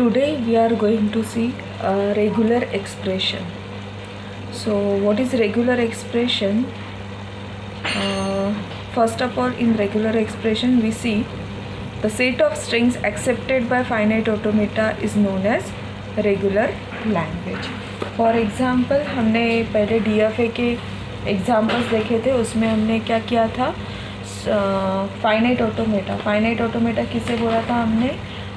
Today we are going to see a regular expression. So what is regular expression? First of all, in regular expression we see the set of strings accepted by finite automata is known as regular language. For example, हमने पहले DFA के examples देखे थे, उसमें हमने क्या किया था, फाइनाइट ऑटोमेटा किसे बोला था हमने,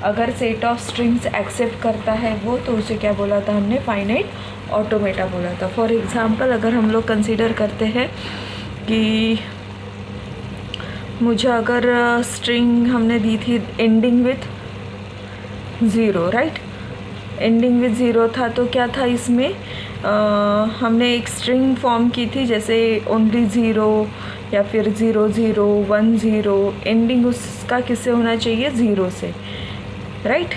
अगर सेट ऑफ स्ट्रिंग्स एक्सेप्ट करता है वो, तो उसे क्या बोला था हमने, फाइनाइट ऑटोमेटा बोला था. फॉर एग्जांपल, अगर हम लोग कंसीडर करते हैं कि मुझे अगर स्ट्रिंग हमने दी थी ending with zero, right, ending with zero था, तो क्या था इसमें हमने एक स्ट्रिंग फॉर्म की थी, जैसे ओनली ज़ीरो या फिर 0 0 1 0, एंडिंग उसका किससे होना चाहिए, ज़ीरो से, राइट.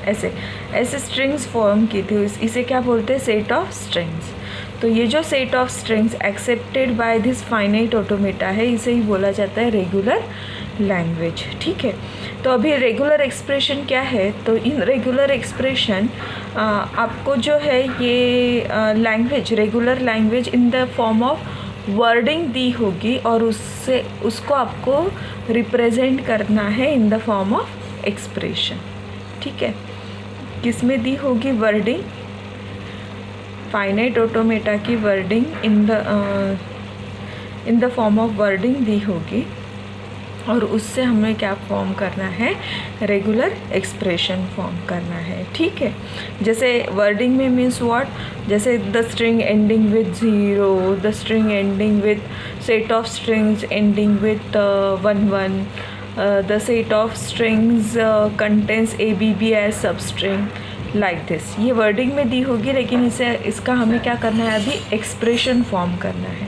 ऐसे स्ट्रिंग्स फॉर्म की थी, इसे क्या बोलते हैं, सेट ऑफ स्ट्रिंग्स. तो ये जो set of strings accepted by this finite automata है, इसे ही बोला जाता है रेगुलर लैंग्वेज. ठीक है, तो अभी रेगुलर एक्सप्रेशन क्या है, तो इन रेगुलर एक्सप्रेशन आपको जो है ये language, regular language in the form of wording दी होगी, और उसको आपको रिप्रेजेंट करना है in the form of expression. ठीक है, किस में दी होगी, वर्डिंग, फाइनाइट ऑटोमेटा की wording in the form of wording दी होगी, और उससे हमें क्या फॉर्म करना है, रेगुलर एक्सप्रेशन फॉर्म करना है. ठीक है, जैसे वर्डिंग में मीन्स व्हाट, जैसे the string ending with zero, the string ending with set of strings ending with 1 1, the set of strings contains ABB as sub string, like this. ये wording में दी होगी, लेकिन इसका हमें क्या करना है, अभी एक्सप्रेशन फॉर्म करना है.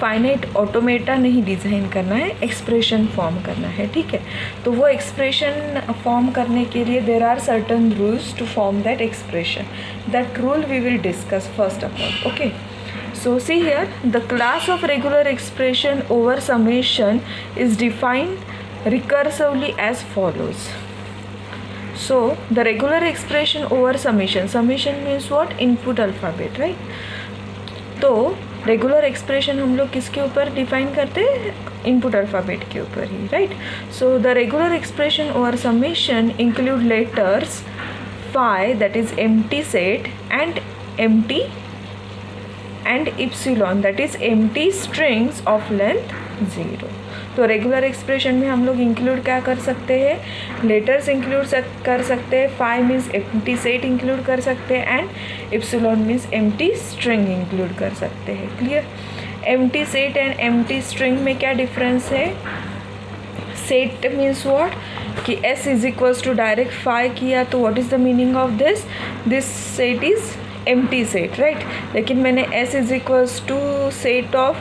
फाइनाइट ऑटोमेटा नहीं डिज़ाइन करना है, एक्सप्रेशन फॉर्म करना है. ठीक है, तो वो एक्सप्रेशन फॉर्म करने के लिए there are certain rules to form that expression. That rule we will discuss first of all. Okay, so see here, the class of regular expression over summation is defined recursively as follows. So the regular expression over summation means what, input alphabet, right. तो regular expression हम लोग किसके ऊपर define करते हैं, input alphabet के ऊपर ही, right. So the regular expression over summation include letters phi, that is empty set, and empty and epsilon, that is empty strings of length 0. तो रेगुलर एक्सप्रेशन में हम लोग इंक्लूड क्या कर सकते हैं, लेटर्स इंक्लूड कर सकते हैं, phi means empty set include कर सकते हैं, and epsilon means empty string include कर सकते हैं. Clear. Empty set and empty string में क्या डिफरेंस है, सेट मीन्स व्हाट, कि s is equals to direct phi किया, तो what is the meaning of this set is empty set, right. लेकिन मैंने s is equals to set of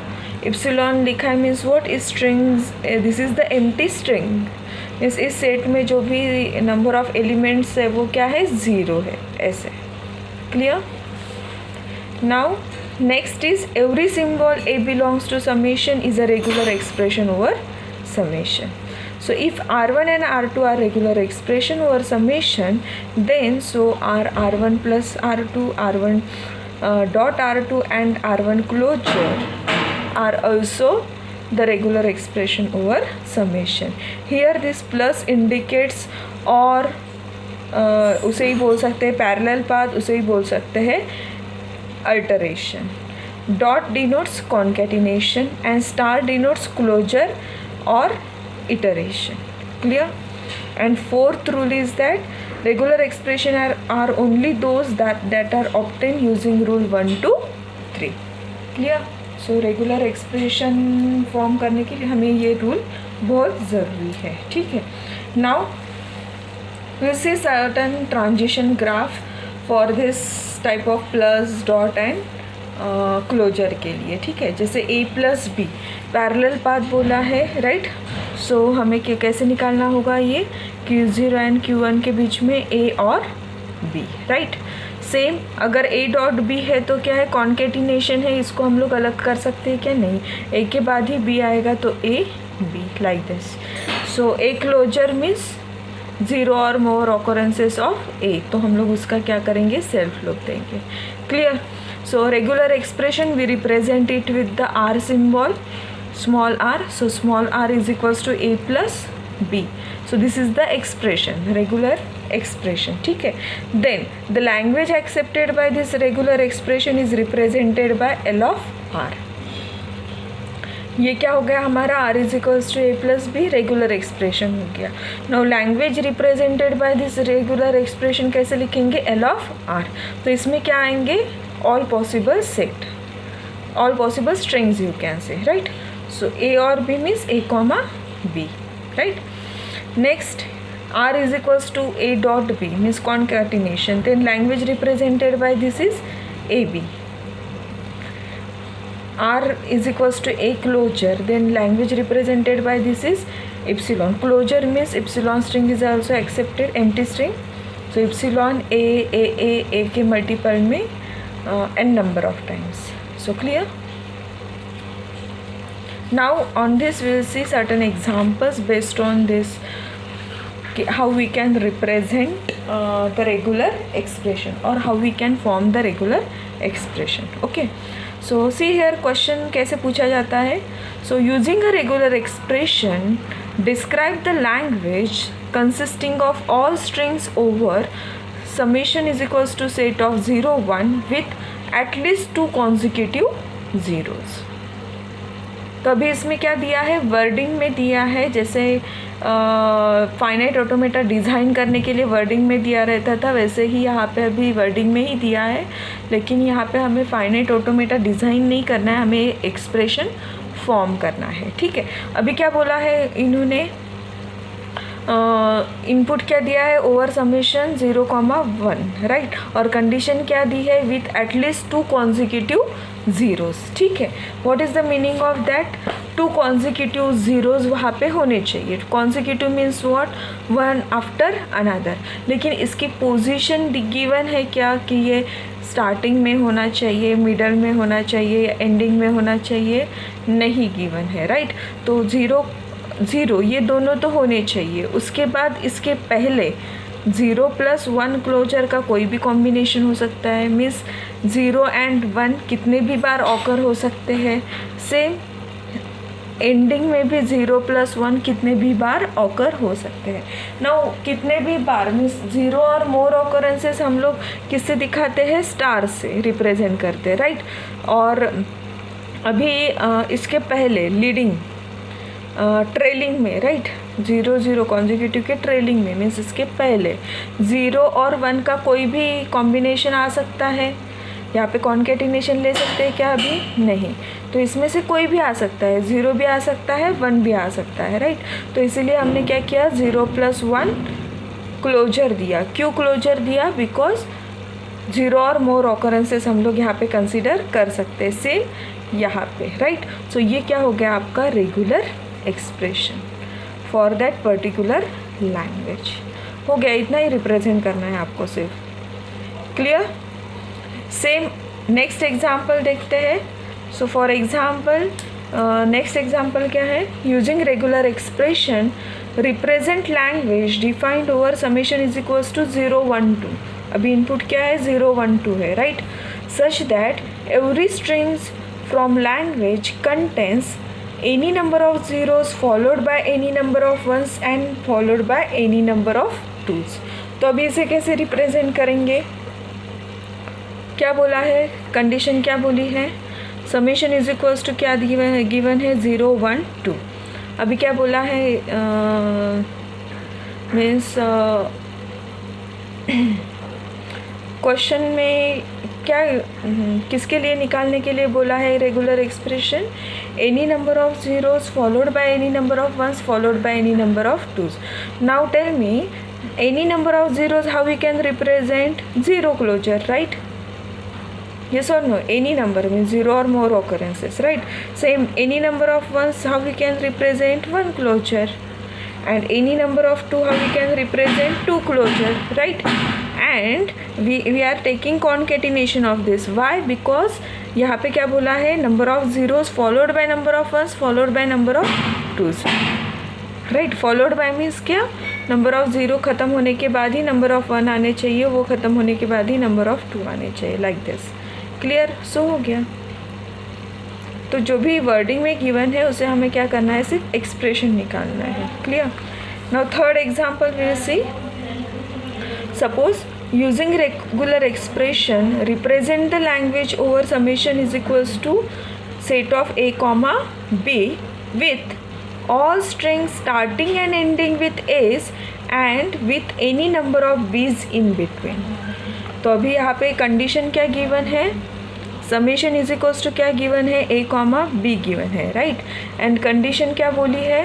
epsilon लिखा है, मीन्स व्हाट, इस strings, this is the empty string, means इस set में जो भी नंबर ऑफ एलिमेंट्स है वो क्या है, 0 है, ऐसे. Clear. Now next is every symbol a belongs to summation is a regular expression over summation. So if R1 and R2 are regular expression over summation, then so are R1 plus R2, R1 dot R2 and R1 closure are also the regular expression over summation. Here this plus indicates, और उसे ही बोल सकते हैं parallel path, उसे ही बोल सकते हैं alteration. Dot denotes concatenation and star denotes closure और iteration. Clear. And fourth rule is that regular expression are only those that are obtained using rule 1 to 3. Clear. So regular expression form करने के लिए हमें ये rule बहुत ज़रूरी है. ठीक है. Now we'll see certain transition graph for this type of plus, dot and closure के लिए. ठीक है, जैसे a plus b parallel path बोला है, राइट. सो हमें कैसे निकालना होगा, ये Q0 एंड Q1 के बीच में a और b, राइट. सेम अगर a डॉट b है तो क्या है, कॉन्केटिनेशन है, इसको हम लोग अलग कर सकते हैं क्या, नहीं, a के बाद ही b आएगा, तो a b, like this. So a closure means 0 और मोर ऑकरेंसेस ऑफ ए, तो हम लोग उसका क्या करेंगे, सेल्फ लूप देंगे. Clear. So regular expression we represent it with the R symbol, small r. So small r is equals to a plus b. So this is the expression, regular expression. ठीक है. Then the language accepted by this regular expression is represented by L of r. ये क्या हो गया हमारा, r is equals to a plus b, regular expression हो गया. Now language represented by this regular expression कैसे लिखेंगे, L of r. तो इसमें क्या आएंगे, all possible set, all possible strings you can say, right. So a or b means a comma b, right. Next, r is equals to a dot b means concatenation. Then language represented by this is ab. R is equals to a closure. Then language represented by this is epsilon. Closure means epsilon string is also accepted, empty string. So epsilon a के multiple में n number of times. So clear. Now on this we will see certain examples based on this, how we can represent the regular expression or how we can form the regular expression. Okay, so see here question कैसे पूछा जाता है. So using a regular expression describe the language consisting of all strings over summation is equals to set of 0 1 with at least 2 consecutive zeros. तो अभी इसमें क्या दिया है, वर्डिंग में दिया है. जैसे फाइनाइट ऑटोमेटा डिज़ाइन करने के लिए वर्डिंग में दिया रहता था, वैसे ही यहाँ पे अभी वर्डिंग में ही दिया है. लेकिन यहाँ पे हमें फाइनाइट ऑटोमेटा डिज़ाइन नहीं करना है, हमें एक्सप्रेशन फॉर्म करना है. ठीक है. अभी क्या बोला है इन्होंने, इनपुट क्या दिया है, ओवर समेशन 0,1, राइट. और कंडीशन क्या दी है, विथ एटलीस्ट 2 कॉन्जिक्यूटिव ज़ीरोज़. ठीक है. What is the meaning of that, 2 consecutive zeros वहाँ पे होने चाहिए. Consecutive means what, one after another. लेकिन इसकी पोजीशन गिवन है क्या, कि ये स्टार्टिंग में होना चाहिए, मिडल में होना चाहिए या एंडिंग में होना चाहिए, नहीं गिवन है, राइट. तो 0 ये दोनों तो होने चाहिए. उसके बाद इसके पहले 0 + 1 क्लोजर का कोई भी कॉम्बिनेशन हो सकता है. मीन्स 0 and 1 कितने भी बार ऑकर हो सकते हैं. सेम एंडिंग में भी 0 + 1 कितने भी बार ऑकर हो सकते हैं. नाउ कितने भी बार मीन्स 0 और मोर ऑकरेंसेस हम लोग किससे दिखाते हैं, स्टार से रिप्रेजेंट करते हैं, राइट. और अभी इसके पहले लीडिंग ट्रेलिंग में, राइट, 0 0 कॉन्जिक्यूटिव के ट्रेलिंग में मीन्स इसके पहले 0 और 1 का कोई भी कॉम्बिनेशन आ सकता है. यहाँ पे कॉन्केटिनेशन ले सकते हैं क्या, अभी नहीं. तो इसमें से कोई भी आ सकता है, 0 भी आ सकता है, 1 भी आ सकता है, राइट. तो इसीलिए हमने क्या किया, 0 + 1 क्लोजर दिया. क्यों क्लोजर दिया, बिकॉज 0 और मोर ऑकरेंसेस हम लोग यहाँ पे कंसिडर कर सकते हैं. सेम यहाँ पे, राइट. सो ये क्या हो गया आपका, regular expression for that particular language. हो गया, इतना ही रिप्रेजेंट करना है आपको सिर्फ. क्लियर. सेम नेक्स्ट एग्जाम्पल देखते हैं. So for example next example क्या है, using regular expression represent language defined over summation is equals to 0 1 2. अभी इनपुट क्या है, 0 1 2 है, right. Such that every strings from language contains any number of zeros followed by any number of ones and followed by any number of twos. तो अभी इसे कैसे represent करेंगे, क्या बोला है, कंडीशन क्या बोली है, समेशन इज इक्वल्स टू क्या गिवन है 0 1 2. अभी क्या बोला है, मीन्स क्वेश्चन में क्या किसके लिए निकालने के लिए बोला है regular expression, any number of zeros followed by any number of ones followed by any number of twos. Now tell me, any number of zeros how we can represent, 0 closure, right. yes or no, any number means 0 or more occurrences, right. Same, any number of ones how we can represent 1 closure, and any number of 2 how we can represent 2 closure, right. And we are taking concatenation of this. Why? Because यहाँ पे क्या बोला है, number of zeros followed by number of ones followed by number of twos, right. Followed by means क्या, number of 0 ख़त्म होने के बाद ही नंबर ऑफ़ 1 आने चाहिए, वो ख़त्म होने के बाद ही नंबर ऑफ़ 2 आने चाहिए, लाइक दिस। क्लियर? सो हो गया। तो जो भी वर्डिंग में गिवन है उसे हमें क्या करना है, सिर्फ एक्सप्रेशन निकालना है। Clear? Now third example we will see. Suppose using regular expression represent the language over summation is equals to set of a comma b with all strings starting and ending with a's and with any number of b's in between। तो अभी यहाँ पे condition क्या given है, summation is equals to क्या given है, a comma b given है, right. And condition क्या बोली है,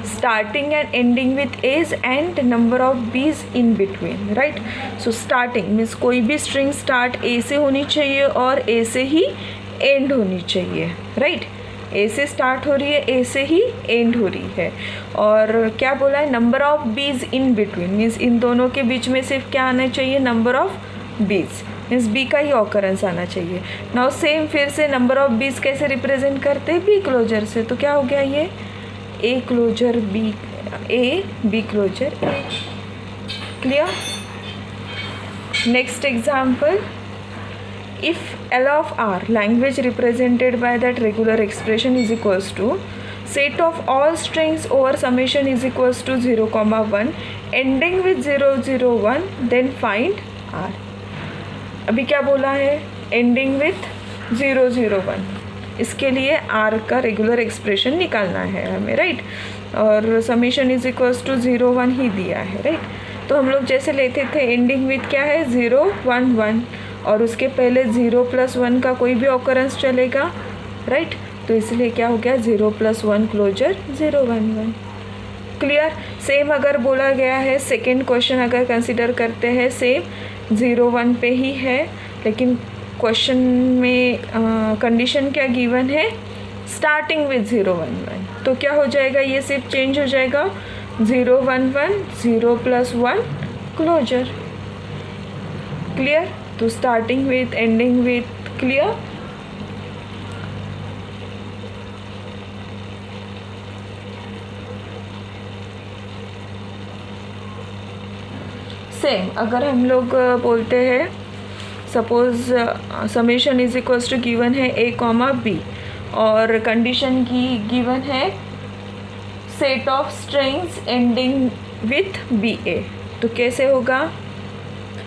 starting and ending with a's and number of b's in between, right। so starting means कोई भी string start a से होनी चाहिए और a से ही end होनी चाहिए, right। a से start हो रही है, a से ही end हो रही है। और क्या बोला है, number of b's in between means इन दोनों के बीच में सिर्फ क्या आना चाहिए, number of b's means b का ही ऑकरेंस आना चाहिए। नाउ सेम फिर से नंबर ऑफ b's कैसे रिप्रेजेंट करते हैं, b क्लोजर से। तो क्या हो गया, ये a closure b, a b closure a। Clear? Next example, if L of R language represented by that regular expression is equals to set of all strings over summation is equals to 0, 1 ending with 0, 0, 1 then find R। अभी क्या बोला है, ending with 0, 0, 1, इसके लिए R का regular expression निकालना है हमें, राइट। और समीशन इज इक्वल्स टू 0, 1 ही दिया है, राइट। तो हम लोग जैसे लेते थे एंडिंग विथ क्या है, 0, 1, 1 और उसके पहले 0 + 1 का कोई भी ऑकरेंस चलेगा, राइट। तो इसलिए क्या हो गया, 0 + 1 क्लोजर 0, 1, 1। क्लियर? सेम अगर बोला गया है, सेकेंड क्वेश्चन अगर कंसिडर करते हैं, सेम 0, 1 पे ही है, लेकिन क्वेश्चन में कंडीशन क्या गिवन है, स्टार्टिंग विथ 0, 1, 1। तो क्या हो जाएगा, ये सिर्फ चेंज हो जाएगा, 0, 1, 1 0 + 1 क्लोजर। क्लियर? तो starting with, ending with, clear. Same अगर हम लोग बोलते हैं, suppose summation is equals to given है a कॉमा b और कंडीशन की गिवन है set of strings ending with B A. तो कैसे होगा,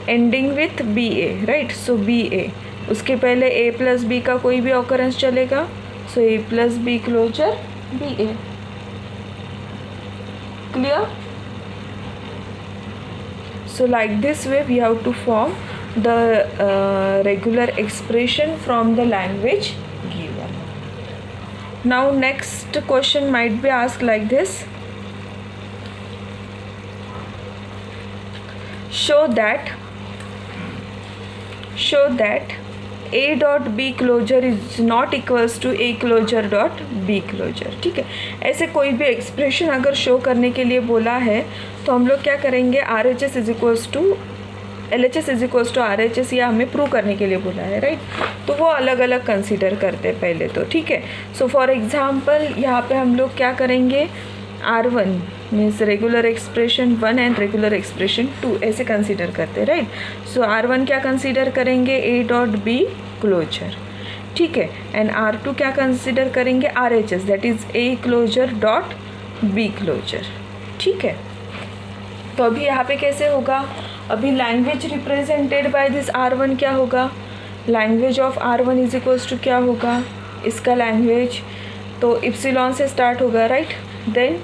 ending with B A, right. So B A, उसके पहले a + b का कोई भी ऑकरेंस चलेगा, so a + b closure b a. Clear? So like this way we have to form the regular expression from the language given. Now next question might be asked like this. Show that a dot b closure is not equals to a closure dot b closure। ठीक है, ऐसे कोई भी expression अगर show करने के लिए बोला है तो हम लोग क्या करेंगे, RHS is equals to LHS is equals to RHS, या हमें प्रूव करने के लिए बोला है, राइट। तो वो अलग अलग कंसीडर करते हैं पहले तो, ठीक है। सो फॉर एग्जांपल यहाँ पे हम लोग क्या करेंगे, R1 means regular expression 1 and regular expression 2 ऐसे कंसीडर करते हैं, राइट। सो R1 क्या कंसीडर करेंगे, a डॉट b क्लोजर, ठीक है। एंड R2 क्या कंसीडर करेंगे, RHS that is a closure dot b closure, ठीक है। तो अभी यहाँ पे कैसे होगा, अभी language represented by this R1 क्या होगा, language of R1 is equals to क्या होगा, इसका लैंग्वेज तो इप्सिलॉन से स्टार्ट होगा, राइट। देन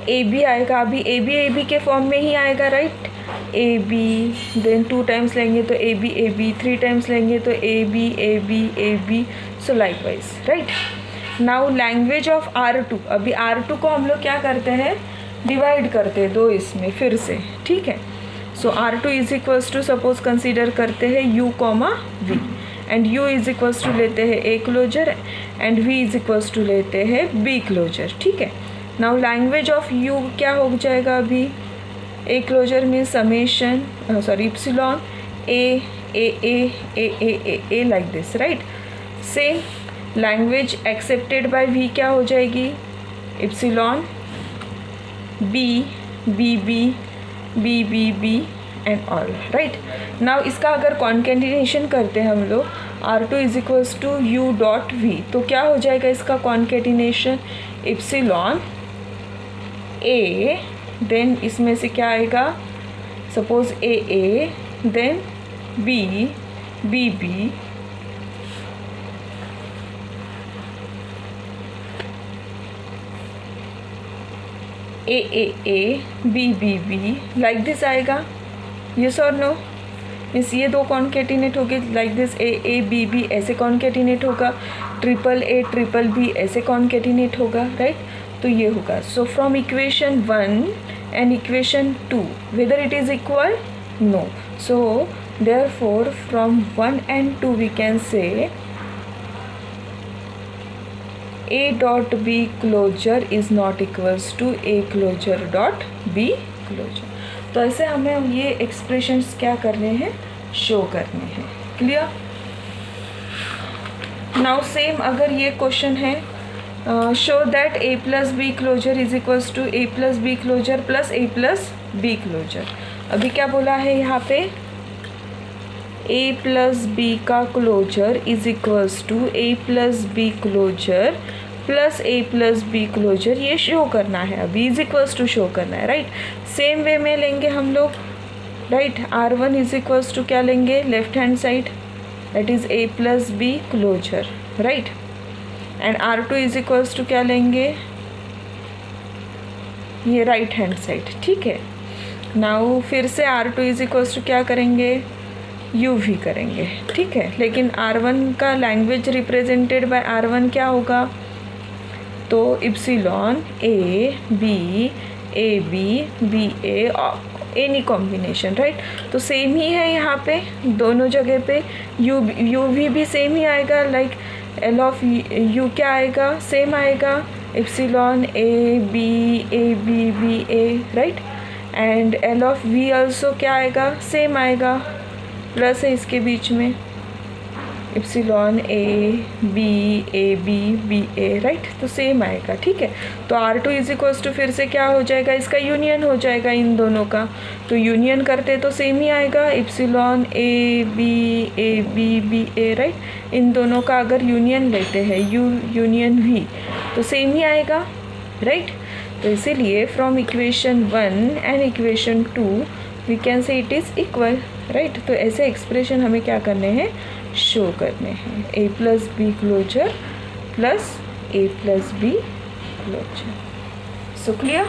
ए बी आएगा, अभी ए बी के फॉर्म में ही आएगा, right. A B, then 2 times लेंगे तो ए बी, 3 टाइम्स लेंगे तो A B, so likewise, right. Now language of R2, अभी R2 को हम लोग क्या करते हैं, डिवाइड करते हैं 2 इसमें फिर से, ठीक है। So R2 is equals to suppose consider करते हैं u comma v and u is equals to लेते हैं a closure and v is equals to लेते हैं b क्लोजर, ठीक है। नाउ लैंग्वेज ऑफ u क्या हो जाएगा, अभी a closure means summation epsilon a like this, right. Same language accepted by v क्या हो जाएगी, epsilon B B B B B B and all, right. Now इसका अगर कॉन्केटिनेशन करते हैं हम लोग, R2 is equals to U dot V, तो क्या हो जाएगा इसका कॉन्केटिनेशन, इप्सिलॉन ए, देन इसमें से क्या आएगा, suppose A, then B B B, A B B B, like this आएगा, यस और नो। मीन्स ये दो कॉन्केटिनेट होगी like this, A B B ऐसे कॉन्केटिनेट होगा, ट्रिपल बी ऐसे कॉन्केटिनेट होगा, राइट। तो ये होगा। So from equation 1 and equation 2 whether it is equal, no. So therefore from 1 and 2 we can say A dot B closure is not equals to A closure dot B closure। तो ऐसे हमें ये expressions क्या करने हैं, show करने हैं। Clear. Now same अगर ये क्वेश्चन है, show that A plus B closure is equals to A plus B closure plus A plus B closure. अभी क्या बोला है यहाँ पे, A प्लस बी का closure is equals to A plus B closure plus A plus B closure, ये show करना है, अभी इज इक्वल्स टू शो करना है, राइट। सेम वे में लेंगे हम लोग, right. R1 is equals to क्या लेंगे, left hand side, that is A plus B closure, right. And R2 is equals to क्या लेंगे, ये राइट हैंड साइड, ठीक है। नाउ फिर से R2 इज इक्वल्स टू क्या करेंगे, यू भी करेंगे, ठीक है। लेकिन R1 का लैंग्वेज रिप्रेजेंटेड बाय R1 क्या होगा, तो epsilon A B B A, any combination, right. तो सेम ही है यहाँ पे दोनों जगह पे, यू भी सेम ही आएगा, लाइक एल ऑफ यू क्या आएगा, सेम आएगा, epsilon A B B A, right. And L of V also क्या आएगा, सेम आएगा, प्लस है इसके बीच में, epsilon A B B A, right. तो सेम आएगा, ठीक है। तो R2 इज इक्वल्स टू फिर से क्या हो जाएगा, इसका यूनियन हो जाएगा इन दोनों का, तो यूनियन करते तो सेम ही आएगा, epsilon A B B A, right. इन दोनों का अगर यूनियन लेते हैं, यू यूनियन वी, तो सेम ही आएगा, राइट। तो इसीलिए from equation 1 and equation 2 we can say it is equal, right. तो ऐसे एक्सप्रेशन हमें क्या करने हैं, शो करने हैं, A plus B closure plus A plus B closure. So clear.